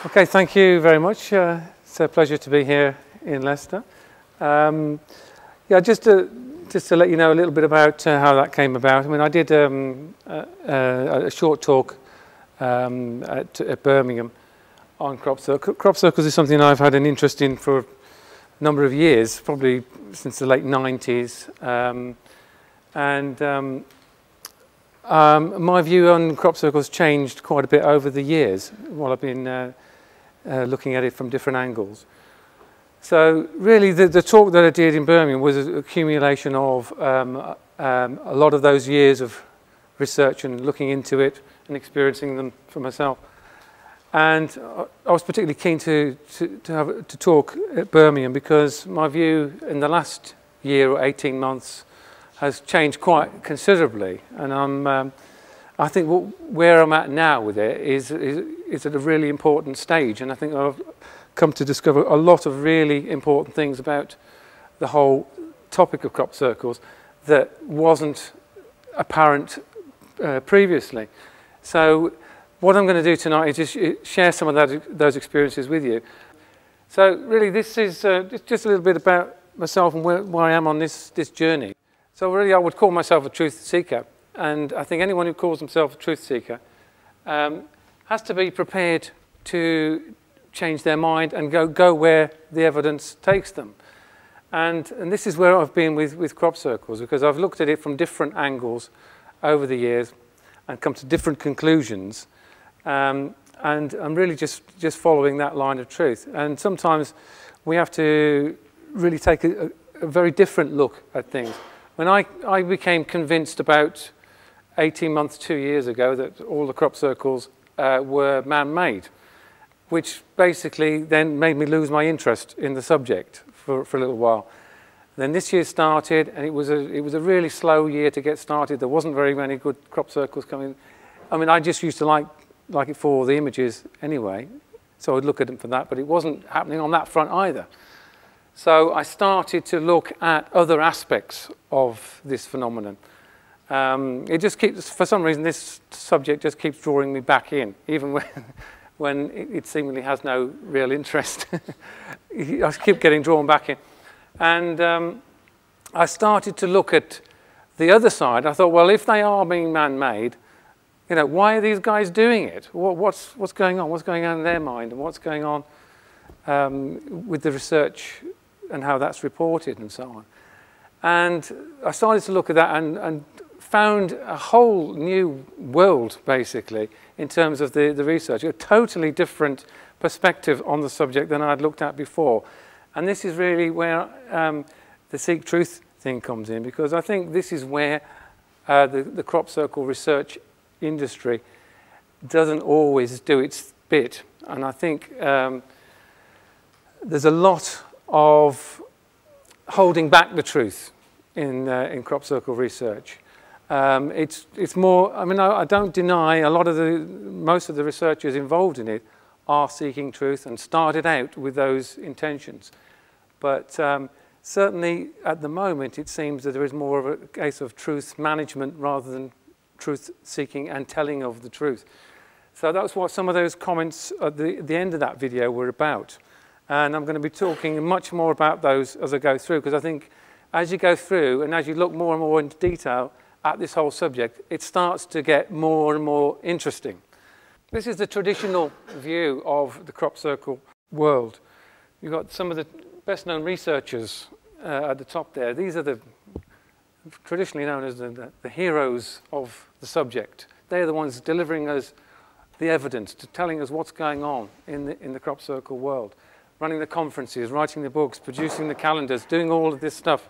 Okay, thank you very much. It's a pleasure to be here in Leicester. Yeah, just to let you know a little bit about how that came about. I mean, I did a short talk at Birmingham on crop circles. Crop circles is something I've had an interest in for a number of years, probably since the late 90s. My view on crop circles changed quite a bit over the years while I've been looking at it from different angles. So really the talk that I did in Birmingham was an accumulation of a lot of those years of research and looking into it and experiencing them for myself. And I was particularly keen to talk at Birmingham because my view in the last year or 18 months has changed quite considerably. And I think where I'm at now with it is at a really important stage. And I think I've come to discover a lot of really important things about the whole topic of crop circles that wasn't apparent previously. So what I'm going to do tonight is just share some of those experiences with you. So really this is just a little bit about myself and where I am on this journey. So really I would call myself a truth seeker, and I think anyone who calls himself a truth seeker has to be prepared to change their mind and go where the evidence takes them. And this is where I've been with crop circles, because I've looked at it from different angles over the years and come to different conclusions. And I'm really just following that line of truth. And sometimes we have to really take a very different look at things. When I became convinced about 18 months, 2 years ago, that all the crop circles were man-made, which basically then made me lose my interest in the subject for a little while. Then this year started, and it was a really slow year to get started. There wasn't very many good crop circles coming. I mean, I just used to like it for the images anyway, so I'd look at them for that, but it wasn't happening on that front either. So I started to look at other aspects of this phenomenon. It just keeps, for some reason, this subject just keeps drawing me back in, even when it seemingly has no real interest. I keep getting drawn back in. And I started to look at the other side. I thought, well, if they are being man-made, you know, why are these guys doing it? What's going on? What's going on in their mind? And what's going on with the research and how that's reported and so on? And I started to look at that and found a whole new world, basically, in terms of the research. A totally different perspective on the subject than I'd looked at before. And this is really where the Seek Truth thing comes in, because I think this is where the crop circle research industry doesn't always do its bit. And I think there's a lot of holding back the truth in crop circle research. It's more, I mean, I don't deny most of the researchers involved in it are seeking truth and started out with those intentions. But certainly at the moment, it seems that there is more of a case of truth management rather than truth seeking and telling of the truth. So that's what some of those comments at the end of that video were about. And I'm going to be talking much more about those as I go through, because I think as you go through and as you look more and more into detail at this whole subject, it starts to get more and more interesting. This is the traditional view of the crop circle world. You've got some of the best-known researchers at the top there. These are the traditionally known as the heroes of the subject. They're the ones delivering us the evidence, telling us what's going on in the crop circle world, running the conferences, writing the books, producing the calendars, doing all of this stuff.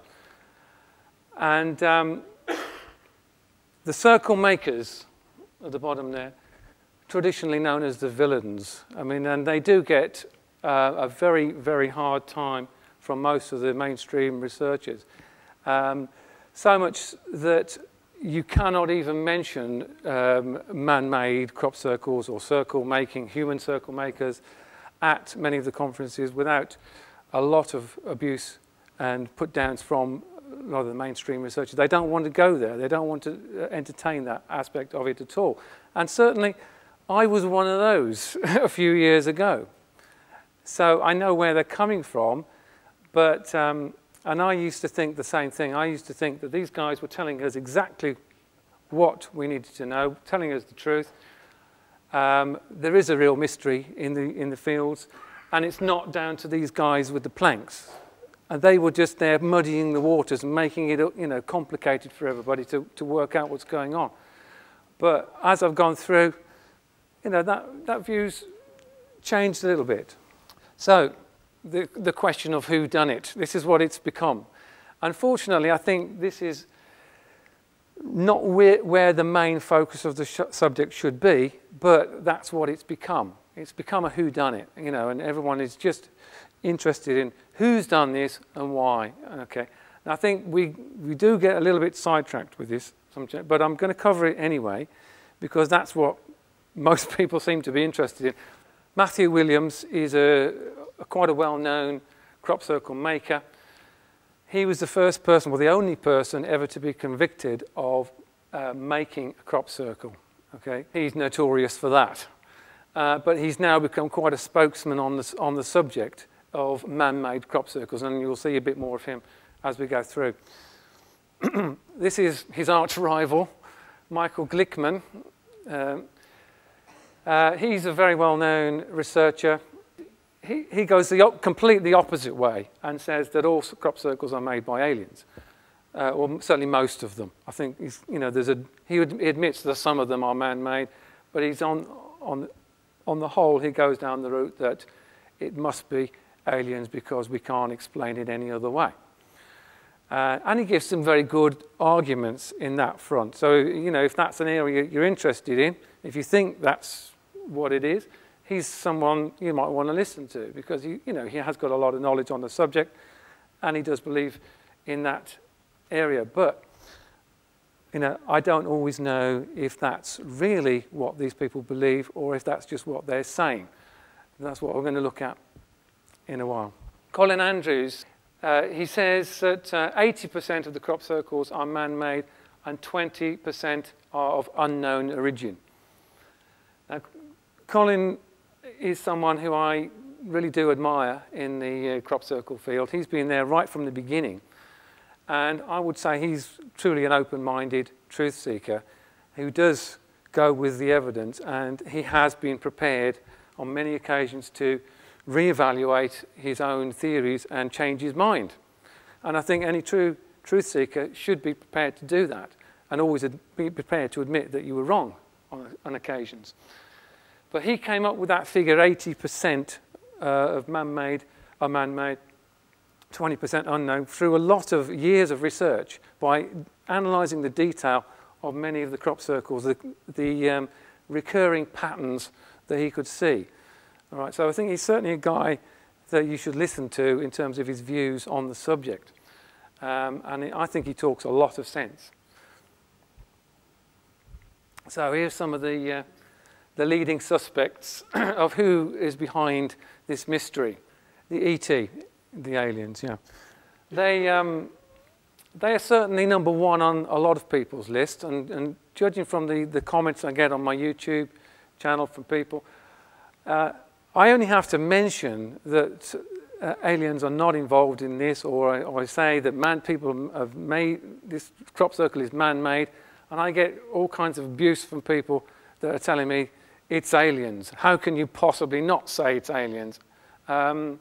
And the circle makers at the bottom there, traditionally known as the villains. I mean, and they do get a very, very hard time from most of the mainstream researchers. So much that you cannot even mention man-made crop circles or circle making, human circle makers at many of the conferences without a lot of abuse and put downs from a lot of the mainstream researchers. They don't want to go there. They don't want to entertain that aspect of it at all. And certainly I was one of those a few years ago. So I know where they're coming from, but, and I used to think the same thing. I used to think that these guys were telling us exactly what we needed to know, telling us the truth. There is a real mystery in the fields, and it's not down to these guys with the planks. And they were just there muddying the waters and making it, you know, complicated for everybody to work out what's going on. But as I've gone through, you know, that view's changed a little bit. So the question of who done it, this is what it's become. Unfortunately, I think this is not where the main focus of the subject should be, but that's what it's become. It's become a whodunit, you know, and everyone is just interested in who's done this and why. Okay, and I think we do get a little bit sidetracked with this, but I'm going to cover it anyway, because that's what most people seem to be interested in. Matthew Williams is quite a well-known crop circle maker. He was the first person, well, the only person ever to be convicted of making a crop circle. Okay, he's notorious for that. But he's now become quite a spokesman on the subject of man-made crop circles, and you'll see a bit more of him as we go through. This is his arch rival, Michael Glickman. He's a very well-known researcher. He goes completely opposite way and says that all crop circles are made by aliens, or certainly most of them. I think you know, he admits that some of them are man-made, but he's on the whole, he goes down the route that it must be aliens because we can't explain it any other way. And he gives some very good arguments in that front. So, you know, if that's an area you're interested in, if you think that's what it is, he's someone you might want to listen to, because he has got a lot of knowledge on the subject, and he does believe in that area. But you know, I don't always know if that's really what these people believe or if that's just what they're saying. And that's what we're going to look at in a while. Colin Andrews, he says that 80% of the crop circles are man-made and 20% are of unknown origin. Now, Colin is someone who I really do admire in the crop circle field. He's been there right from the beginning. And I would say he's truly an open-minded truth seeker who does go with the evidence, and he has been prepared on many occasions to reevaluate his own theories and change his mind. And I think any true truth seeker should be prepared to do that, and always be prepared to admit that you were wrong on occasions. But he came up with that figure, 80% of man-made are man-made, 20% unknown, through a lot of years of research by analysing the detail of many of the crop circles, the recurring patterns that he could see. All right, so I think he's certainly a guy that you should listen to in terms of his views on the subject. And I think he talks a lot of sense. So here's some of the leading suspects of who is behind this mystery. The ET, the aliens, yeah. They are certainly number one on a lot of people's list, and judging from the comments I get on my YouTube channel from people, I only have to mention that aliens are not involved in this, or I say that people have made, this crop circle is man-made, and I get all kinds of abuse from people that are telling me it's aliens. How can you possibly not say it's aliens? And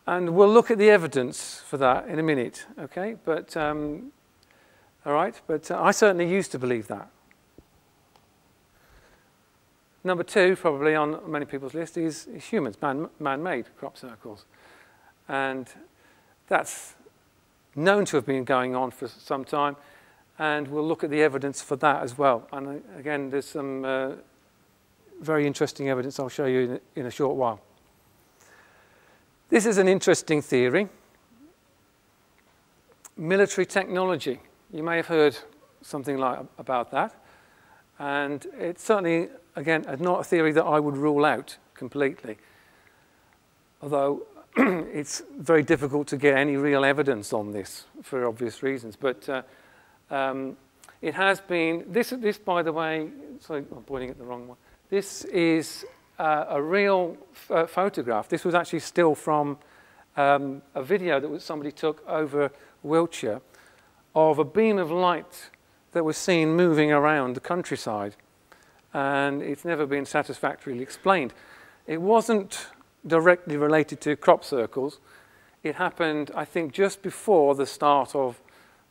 we'll look at the evidence for that in a minute, okay? But, all right, but I certainly used to believe that. Number two, probably on many people's list, is humans, man-made crop circles. And that's known to have been going on for some time, and we'll look at the evidence for that as well. And again, there's some very interesting evidence I'll show you in a short while. This is an interesting theory. Military technology. You may have heard something about that. And it's certainly, again, not a theory that I would rule out completely. Although it's very difficult to get any real evidence on this for obvious reasons. But It has been, this by the way, sorry, I'm pointing at the wrong one. This is a real photograph. This was actually still from a video that somebody took over Wiltshire of a beam of light that was seen moving around the countryside. And it's never been satisfactorily explained. It wasn't directly related to crop circles. It happened, I think, just before the start of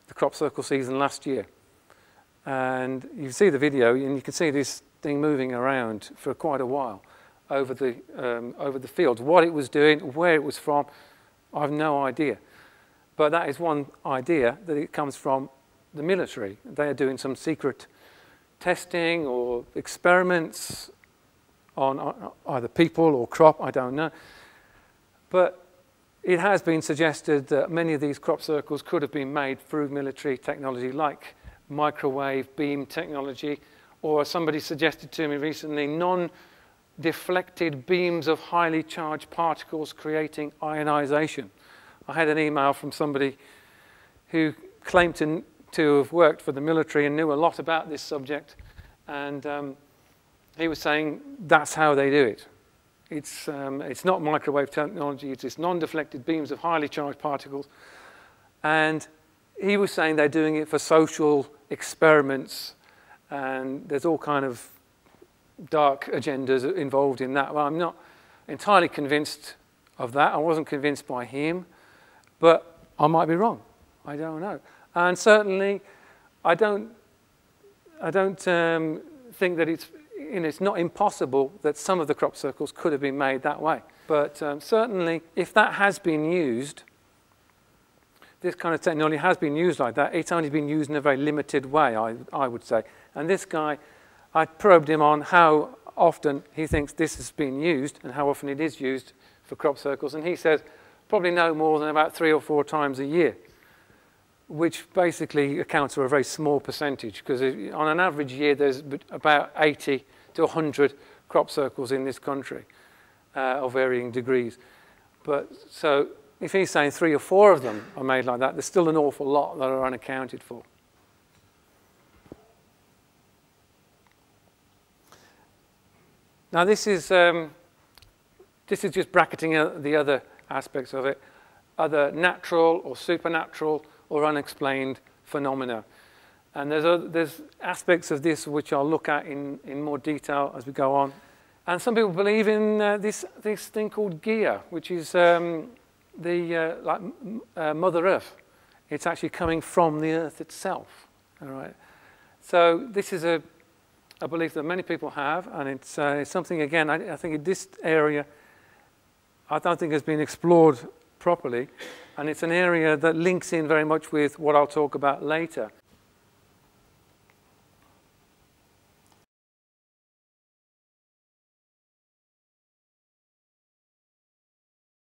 the crop circle season last year. And you see the video, and you can see this thing moving around for quite a while over the fields. What it was doing, where it was from, I have no idea. But that is one idea, that it comes from the military. They are doing some secret testing or experiments on either people or crop, I don't know. But it has been suggested that many of these crop circles could have been made through military technology like microwave beam technology, or somebody suggested to me recently, non-deflected beams of highly charged particles creating ionization. I had an email from somebody who claimed to have worked for the military and knew a lot about this subject, and he was saying that's how they do it. It's not microwave technology, it's this non-deflected beams of highly charged particles, and he was saying they're doing it for social experiments, and there's all kind of dark agendas involved in that. Well, I'm not entirely convinced of that. I wasn't convinced by him, but I might be wrong. I don't know. And certainly, I don't think that it's not impossible that some of the crop circles could have been made that way. But certainly, if that has been used, this kind of technology has been used like that, it's only been used in a very limited way, I would say. And this guy, I probed him on how often he thinks this has been used and how often it is used for crop circles. And he says probably no more than about 3 or 4 times a year, which basically accounts for a very small percentage, because on an average year there's about 80 to 100 crop circles in this country of varying degrees. But so if he's saying 3 or 4 of them are made like that, there's still an awful lot that are unaccounted for. Now this is just bracketing the other aspects of it, other natural or supernatural or unexplained phenomena. And there's aspects of this which I'll look at in more detail as we go on. And some people believe in this thing called Gaia, which is like Mother Earth. It's actually coming from the Earth itself. All right. So this is a belief that many people have, and it's something, again, I think in this area, I don't think has been explored properly, and it's an area that links in very much with what I'll talk about later.